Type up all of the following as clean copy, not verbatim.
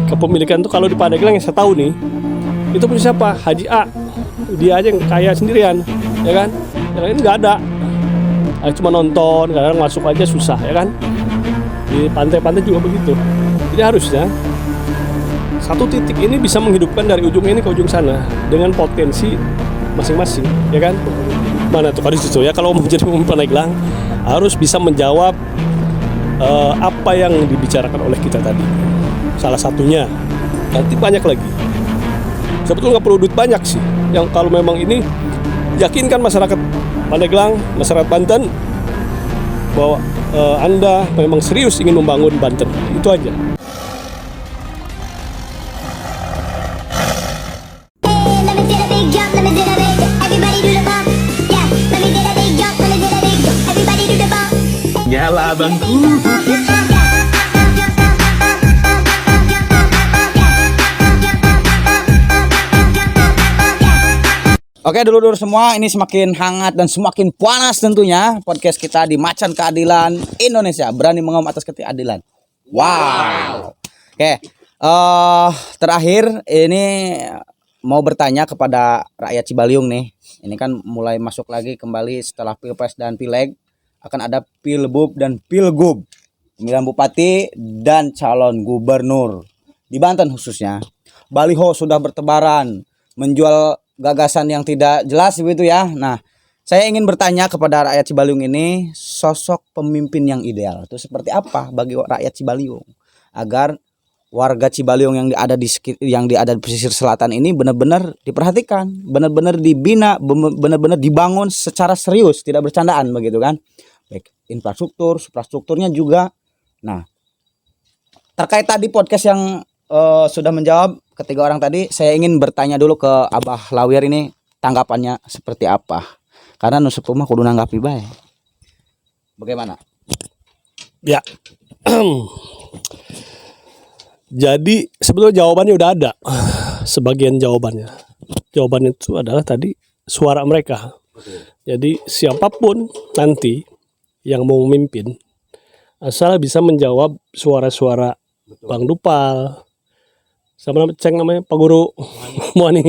kepemilikan tuh kalau di Pandeglang yang saya tahu nih, itu punya siapa? Haji A. Dia aja yang kaya sendirian, ya kan? Yang lain nggak ada. Cuma nonton, kadang masuk aja susah, ya kan? Di pantai-pantai juga begitu. Jadi harusnya satu titik ini bisa menghidupkan dari ujung ini ke ujung sana dengan potensi masing-masing, ya kan? Mana tuh situ ya, kalau mau menjadi pemimpin Pandeglang harus bisa menjawab apa yang dibicarakan oleh kita tadi. Salah satunya, nanti banyak lagi. Sebetulnya nggak perlu duit banyak sih. Yang kalau memang ini yakinkan masyarakat Pandeglang, masyarakat Banten bahwa Anda memang serius ingin membangun Banten. Itu aja. Yalah abangku. Oke dulur-dulur semua, ini semakin hangat dan semakin panas tentunya podcast kita di Macan Keadilan Indonesia, berani mengawal atas ketidakadilan. Wow. Oke, terakhir ini mau bertanya kepada rakyat Cibaliung nih. Ini kan mulai masuk lagi kembali setelah Pilpres dan Pileg, akan ada Pilbub dan Pilgub, pemilihan bupati dan calon gubernur di Banten khususnya. Baliho sudah bertebaran menjual gagasan yang tidak jelas begitu ya. Nah, saya ingin bertanya kepada rakyat Cibaliung ini, sosok pemimpin yang ideal itu seperti apa bagi rakyat Cibaliung agar warga Cibaliung yang ada di pesisir selatan ini benar-benar diperhatikan, benar-benar dibina, benar-benar dibangun secara serius, tidak bercandaan begitu kan. Baik infrastruktur, suprastrukturnya juga. Nah, terkait tadi podcast yang sudah menjawab ketiga orang tadi, saya ingin bertanya dulu ke Abah Lawir ini tanggapannya seperti apa. Karena nu sepuh mah kudu nanggapi bae. Bagaimana? Ya. Jadi sebetulnya jawabannya udah ada. Sebagian jawabannya. Jawabannya itu adalah tadi suara mereka. Jadi siapapun nanti yang mau memimpin, asal bisa menjawab suara-suara Bang Dupal, sama ceng namanya Pak Guru Muani,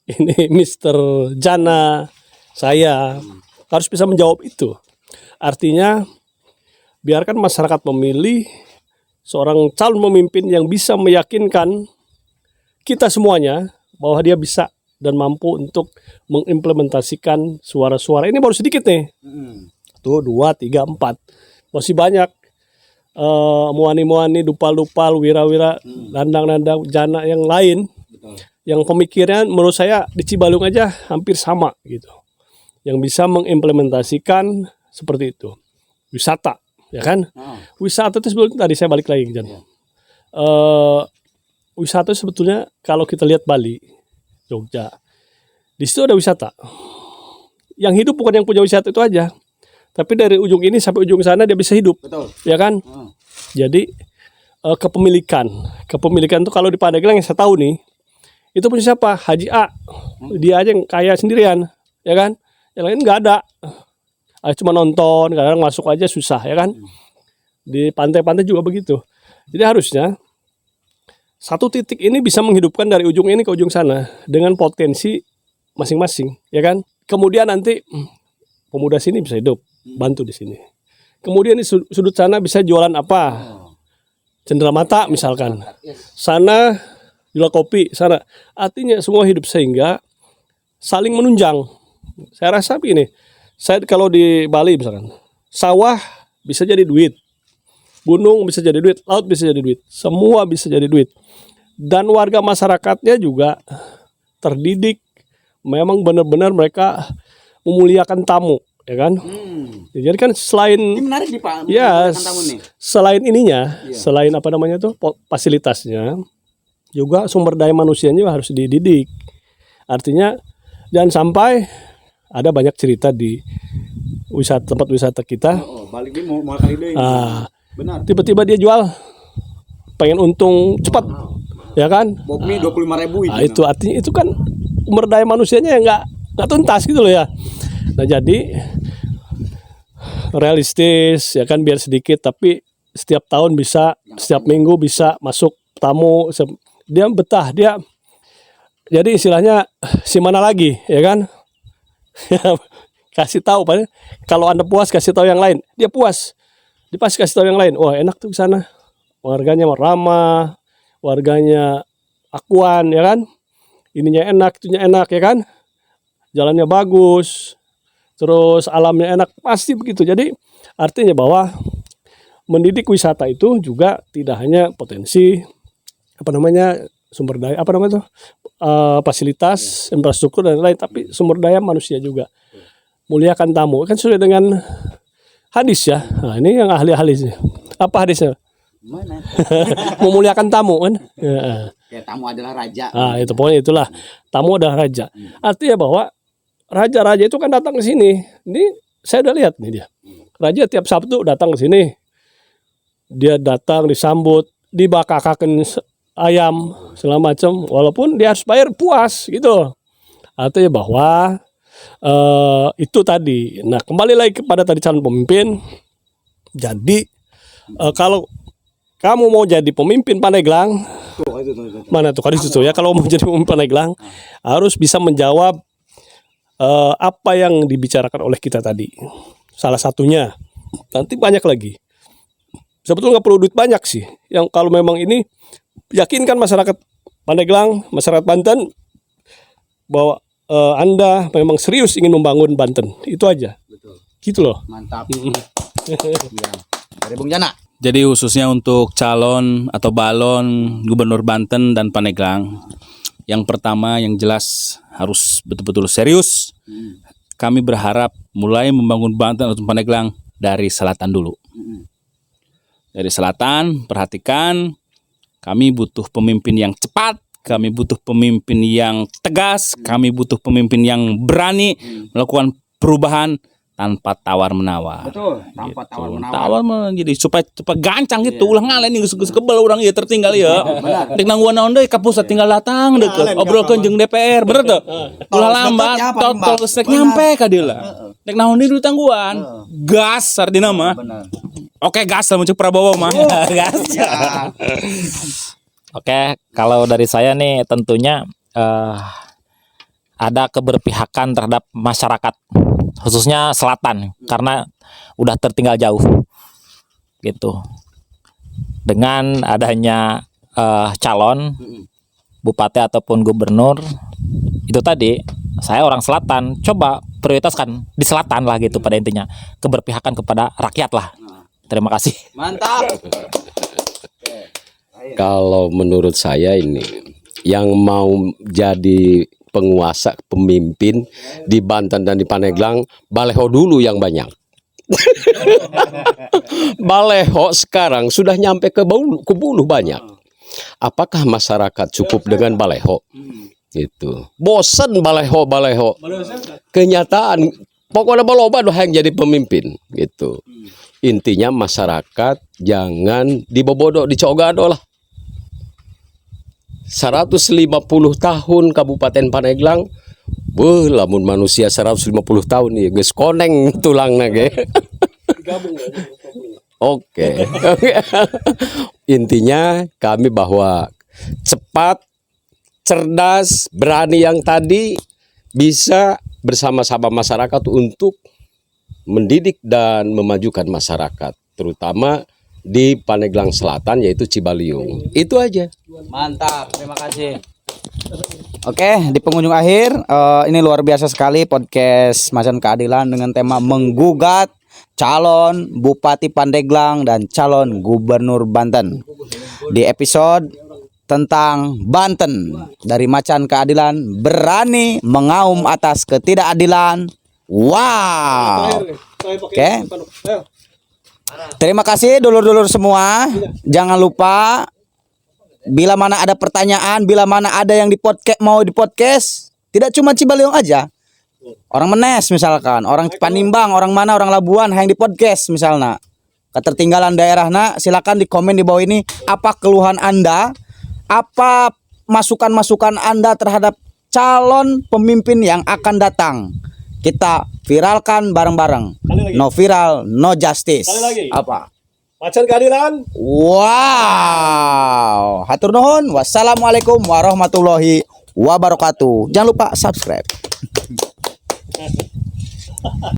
ini Mr. Jana, saya harus bisa menjawab itu. Artinya biarkan masyarakat memilih seorang calon pemimpin yang bisa meyakinkan kita semuanya bahwa dia bisa dan mampu untuk mengimplementasikan suara-suara. Ini baru sedikit nih. Tuh 2, 3, 4. Masih banyak. Muani-muani, Dupal-Dupal, Wira-Wira, Nandang-Nandang, Jana yang lain. Betul. Yang pemikiran menurut saya di Cibaliung aja hampir sama gitu. Yang bisa mengimplementasikan seperti itu. Wisata, ya kan? Wisata itu sebetulnya tadi saya balik lagi Jan. Wisata sebetulnya kalau kita lihat Bali, Jogja, di situ ada wisata. Yang hidup bukan yang punya wisata itu aja, tapi dari ujung ini sampai ujung sana dia bisa hidup. Betul. Ya kan? Jadi kepemilikan itu kalau di Pandeglang yang saya tahu nih, itu punya siapa? Haji A. Dia aja yang kaya sendirian, ya kan? Yang lain nggak ada. Cuma nonton, kadang masuk aja susah, ya kan? Di pantai-pantai juga begitu. Jadi harusnya satu titik ini bisa menghidupkan dari ujung ini ke ujung sana dengan potensi masing-masing, ya kan? Kemudian nanti pemuda sini bisa hidup, bantu di sini. Kemudian di sudut sana bisa jualan apa? Cenderamata misalkan. Sana jual kopi, sana. Artinya semua hidup sehingga saling menunjang. Saya rasa begini, saya kalau di Bali misalkan, sawah bisa jadi duit, gunung bisa jadi duit, laut bisa jadi duit, semua bisa jadi duit. Dan warga masyarakatnya juga terdidik, memang benar-benar mereka memuliakan tamu, ya kan? Jadi kan selain Ini menarik nih Pak. ya Tamu nih. selain ininya, selain apa namanya tuh fasilitasnya, juga sumber daya manusianya juga harus dididik. Artinya jangan sampai ada banyak cerita di tempat wisata kita. Balik ini mau kali deh. Benar. Tiba-tiba dia jual, pengen untung cepat, ya kan? Bokmi 25.000 itu. Itu artinya itu kan sumber daya manusianya yang nggak tuntas gitu loh ya. Nah jadi realistis ya kan, biar sedikit tapi setiap tahun bisa, setiap minggu bisa masuk tamu, dia betah, dia jadi istilahnya si mana lagi, ya kan? Kasih tahu, kalau Anda puas kasih tahu yang lain, dia puas, dia pasti kasih tahu yang lain. Wah enak tuh di sana, warganya ramah, warganya akuan, ya kan? Ininya enak, itunya enak, ya kan? Jalannya bagus, terus alamnya enak, pasti begitu. Jadi artinya bahwa mendidik wisata itu juga tidak hanya potensi sumber daya fasilitas, infrastruktur dan lain, tapi sumber daya manusia juga. Muliakan tamu, kan sudah dengan hadis ya. Nah, ini yang ahli-ahli sih. Apa hadisnya? Mana? Memuliakan tamu kan. Ya, tamu adalah raja. Itu pokoknya itulah, tamu adalah raja. Artinya bahwa raja-raja itu kan datang ke sini. Ini saya udah lihat nih dia. Raja tiap Sabtu datang ke sini. Dia datang disambut, dibakakaken ayam segala macam, walaupun dia harus bayar puas gitu. Artinya bahwa itu tadi. Nah, kembali lagi kepada tadi calon pemimpin. Jadi kalau kamu mau jadi pemimpin Pandeglang, mana tuh kadis itu ya, kalau mau jadi pemimpin Pandeglang harus bisa menjawab apa yang dibicarakan oleh kita tadi. Salah satunya, nanti banyak lagi. Sebetulnya nggak perlu duit banyak sih. Yang kalau memang ini yakinkan masyarakat Pandeglang, masyarakat Banten bahwa Anda memang serius ingin membangun Banten. Itu aja. Betul. Gitu loh. Mantap. Ya. Dari Bung Jana. Jadi khususnya untuk calon atau balon Gubernur Banten dan Pandeglang, yang pertama yang jelas harus betul-betul serius. Kami berharap mulai membangun Banten atau Pandeglang dari selatan dulu. Dari selatan, perhatikan, kami butuh pemimpin yang cepat, kami butuh pemimpin yang tegas, kami butuh pemimpin yang berani melakukan perubahan tanpa tawar-menawar. Betul, tanpa gitu. tawar-menawar. Tawar-menawar jadi supaya gancang gitu. Ulah ngalen nih kebal orang ieu tertinggal ya. Tek nangguan naon deui ka pusat tinggal datang deukeut. Obrolkeun jeung DPR, bener tuh? Ulah lambat, tol geus nyampe ka dieu lah. Tek naon deui dulu tangguan. Gas artina mah. Oke, gas lah muncul Prabowo mah. Gas. Oke, kalau dari saya nih tentunya ada keberpihakan terhadap masyarakat, khususnya selatan, karena udah tertinggal jauh, gitu. Dengan adanya calon bupati ataupun gubernur, itu tadi saya orang selatan, coba prioritaskan di selatan lah gitu, pada intinya keberpihakan kepada rakyat lah. Terima kasih. Mantap. Kalau menurut saya ini yang mau jadi penguasa pemimpin di Banten dan di Pandeglang, baleho dulu yang banyak. Baleho sekarang sudah nyampe ke buluh banyak. Apakah masyarakat cukup dengan baleho? Itu bosan baleho. Kenyataan pokoknya baloba doh yang jadi pemimpin gitu. Intinya masyarakat jangan dibobodok, dicogado lah. 150 tahun Kabupaten Pandeglang, lamun manusia 150 tahun nih, geus koneng tulangna ge. Oke. Intinya kami bahwa cepat, cerdas, berani yang tadi bisa bersama-sama masyarakat untuk mendidik dan memajukan masyarakat, terutama di Pandeglang Selatan yaitu Cibaliung. Itu aja. Mantap, terima kasih. Oke, di pengunjung akhir, ini luar biasa sekali podcast Macan Keadilan dengan tema menggugat calon Bupati Pandeglang dan calon Gubernur Banten. Di episode tentang Banten dari Macan Keadilan berani mengaum atas ketidakadilan. Wow. Oke. Terima kasih dulur-dulur semua. Jangan lupa bila mana ada pertanyaan, bila mana ada yang mau di podcast, tidak cuma Cibaliung aja. Orang Menes misalkan, orang Panimbang, orang mana, orang Labuan yang di podcast misalnya. Ketertinggalan daerahnya, silakan di komen di bawah ini apa keluhan Anda, apa masukan-masukan Anda terhadap calon pemimpin yang akan datang. Kita viralkan bareng-bareng. No viral, no justice. Apa? Macan keadilan. Wow. Hatur nuhun. Wassalamualaikum warahmatullahi wabarakatuh. Jangan lupa subscribe.